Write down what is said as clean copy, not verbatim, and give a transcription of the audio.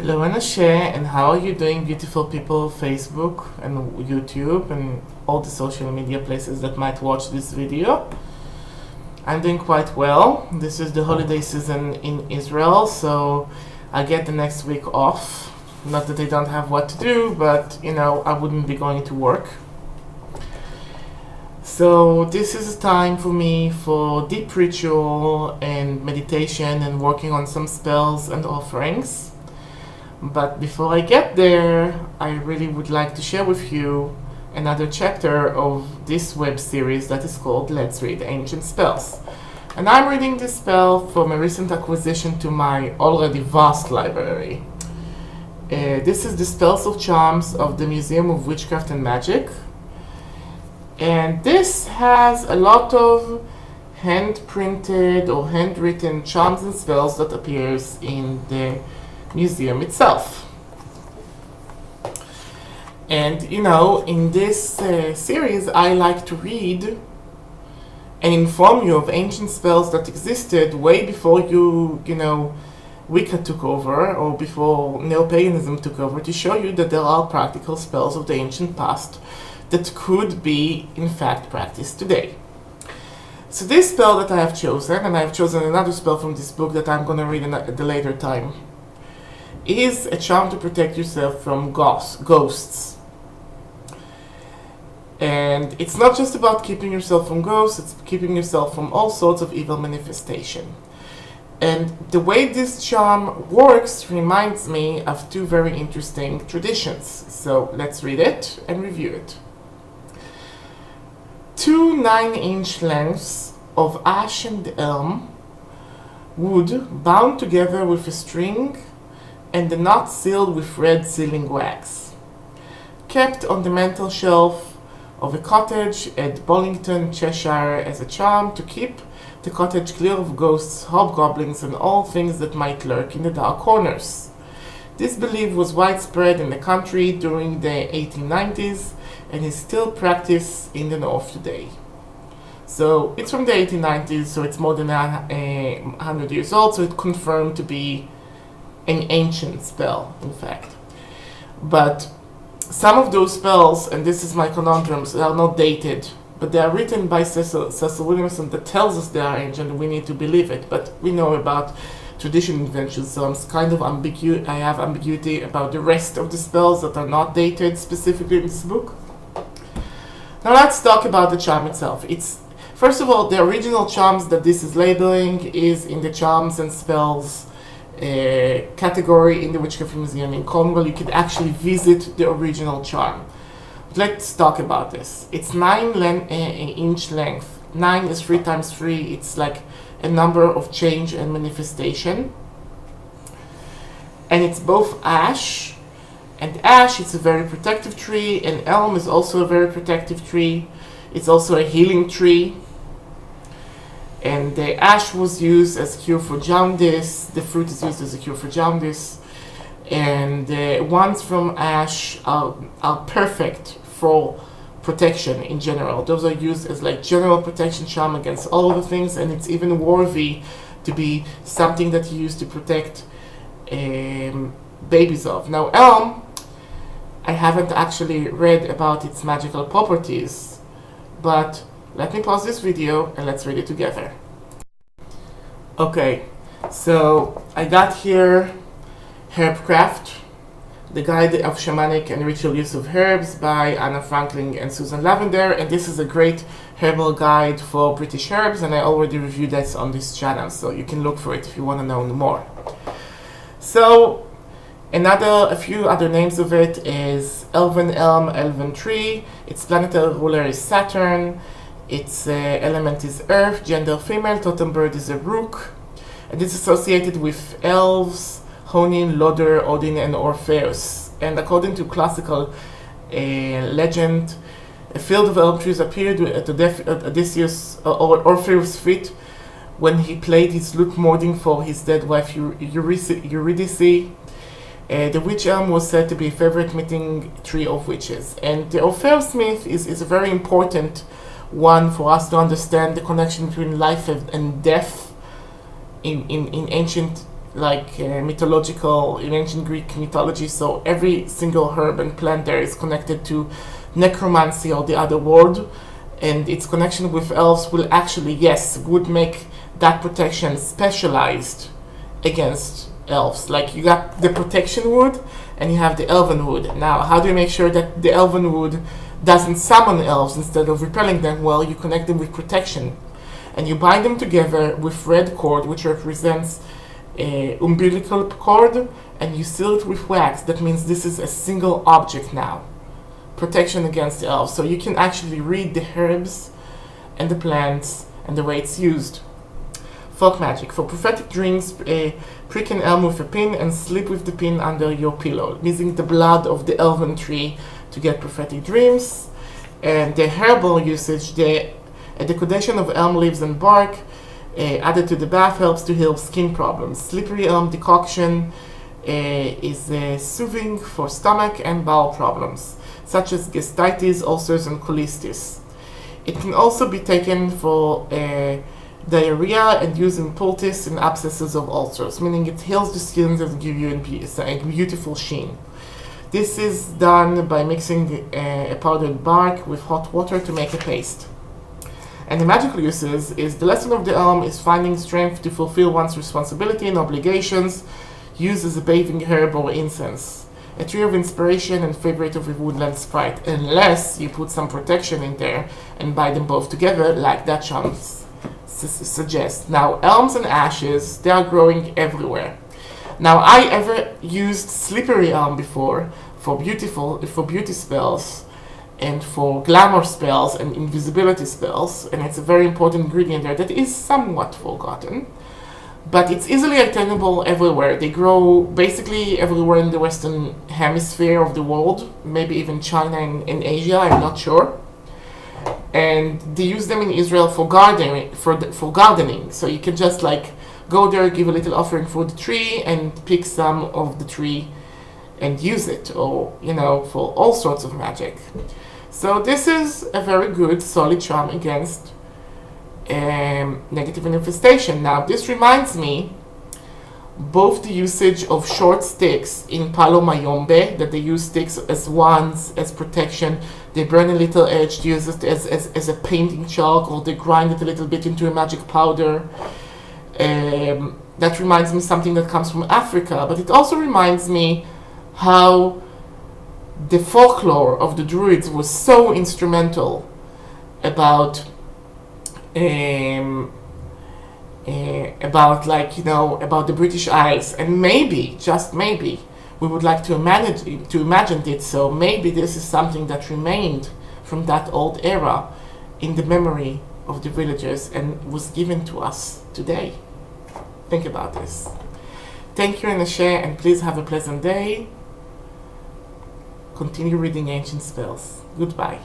Hello Anashe, and how are you doing, beautiful people? Facebook and YouTube and all the social media places that might watch this video. I'm doing quite well. This is the holiday season in Israel, so I get the next week off. Not that I don't have what to do, but I wouldn't be going to work. So this is a time for me for deep ritual and meditation and working on some spells and offerings. But before I get there, I really would like to share with you another chapter of this web series that is called Let's Read Ancient Spells. And I'm reading this spell from a recent acquisition to my already vast library. This is the Spells of Charms of the Museum of Witchcraft and Magic. And this has a lot of hand-printed or handwritten charms and spells that appears in the museum itself. And in this series I like to read and inform you of ancient spells that existed way before Wicca took over or before neo-paganism took over, to show you that there are practical spells of the ancient past that could be in fact practiced today. So this spell that I have chosen, and I have chosen another spell from this book that I'm going to read at a later time, is a charm to protect yourself from ghosts. And it's not just about keeping yourself from ghosts, it's keeping yourself from all sorts of evil manifestation. And the way this charm works reminds me of two very interesting traditions. So let's read it and review it. 2 9-inch lengths of ash and elm wood bound together with a string and the knot sealed with red sealing wax, kept on the mantel shelf of a cottage at Bollington, Cheshire, as a charm to keep the cottage clear of ghosts, hobgoblins, and all things that might lurk in the dark corners. This belief was widespread in the country during the 1890s and is still practiced in the north today. So it's from the 1890s, so it's more than 100 years old, so it's confirmed to be an ancient spell, in fact. But some of those spells, and this is my conundrums, they are not dated, but they are written by Cecil Williamson that tells us they are ancient, and we need to believe it. But we know about tradition inventions, so I'm kind of I have ambiguity about the rest of the spells that are not dated specifically in this book. Now let's talk about the charm itself. First of all, the original charms that this is labeling is in the charms and spells category in the Witchcraft Museum in Cornwall. You could actually visit the original charm. Let's talk about this. It's 9-inch length. 9 is 3 times 3. It's like a number of change and manifestation. And it's both ash, and ash is a very protective tree, and elm is also a very protective tree. It's also a healing tree. And the ash was used as a cure for jaundice. The fruit is used as a cure for jaundice. And the ones from ash are perfect for protection in general. Those are used as like general protection charm against all of the things, and it's even worthy to be something that you use to protect babies of. Now elm, I haven't actually read about its magical properties, but let me pause this video and let's read it together. Okay, so I got here Herbcraft, the Guide of Shamanic and Ritual Use of Herbs by Anna Franklin and Susan Lavender, and this is a great herbal guide for British herbs, and I already reviewed this on this channel, so you can look for it if you want to know more. So a few other names of it is Elven Elm, Elven Tree. Its planetary ruler is Saturn. Its element is Earth, gender female, totem bird is a rook, and it's associated with elves, Honin, Loder, Odin, and Orpheus. And according to classical legend, a field of elm trees appeared at Odysseus or Orpheus' feet when he played his lute mourning for his dead wife Eurydice. The witch elm was said to be a favorite meeting tree of witches. And the Orpheus myth is a very important one for us to understand the connection between life and death in ancient like mythological in ancient Greek mythology. So every single herb and plant there is connected to necromancy or the other world, and its connection with elves will actually, yes, would make that protection specialized against elves. Like you got the protection wood and you have the elven wood. Now, how do you make sure that the elven wood doesn't summon elves instead of repelling them? Well, you connect them with protection, and you bind them together with red cord, which represents a umbilical cord, and you seal it with wax. That means this is a single object now. Protection against the elves. So you can actually read the herbs and the plants and the way it's used. Folk magic. For prophetic dreams, prick an elm with a pin and sleep with the pin under your pillow, using the blood of the elven tree to get prophetic dreams. And the herbal usage, the decodation of elm leaves and bark added to the bath helps to heal skin problems. Slippery elm decoction is soothing for stomach and bowel problems, such as gastritis, ulcers, and colitis. It can also be taken for diarrhea and used in poultice and abscesses of ulcers, meaning it heals the skin and gives you a beautiful sheen. This is done by mixing a powdered bark with hot water to make a paste. And the magical uses is the lesson of the elm is finding strength to fulfill one's responsibility and obligations, used as a bathing herb or incense. A tree of inspiration and favorite of a woodland sprite, unless you put some protection in there and bind them both together like that chance suggests. Now, elms and ashes, they are growing everywhere. Now, I ever used slippery elm before for beauty spells and for glamour spells and invisibility spells, and it's a very important ingredient there that is somewhat forgotten. But it's easily attainable everywhere. They grow basically everywhere in the Western Hemisphere of the world, maybe even China and Asia, I'm not sure. And they use them in Israel for gardening, for gardening. So you can just like go there, give a little offering for the tree, and pick some of the tree and use it, or for all sorts of magic. So this is a very good, solid charm against negative manifestation. Now, this reminds me both the usage of short sticks in Palo Mayombe, that they use sticks as wands, as protection. They burn a little edge to use it as a painting chalk, or they grind it a little bit into a magic powder. That reminds me something that comes from Africa, but it also reminds me how the folklore of the Druids was so instrumental about about the British Isles, and maybe, just maybe, we would like to imagine it. So maybe this is something that remained from that old era in the memory of the villagers and was given to us today. Think about this. Thank you, Anashe, and please have a pleasant day. Continue reading ancient spells. Goodbye.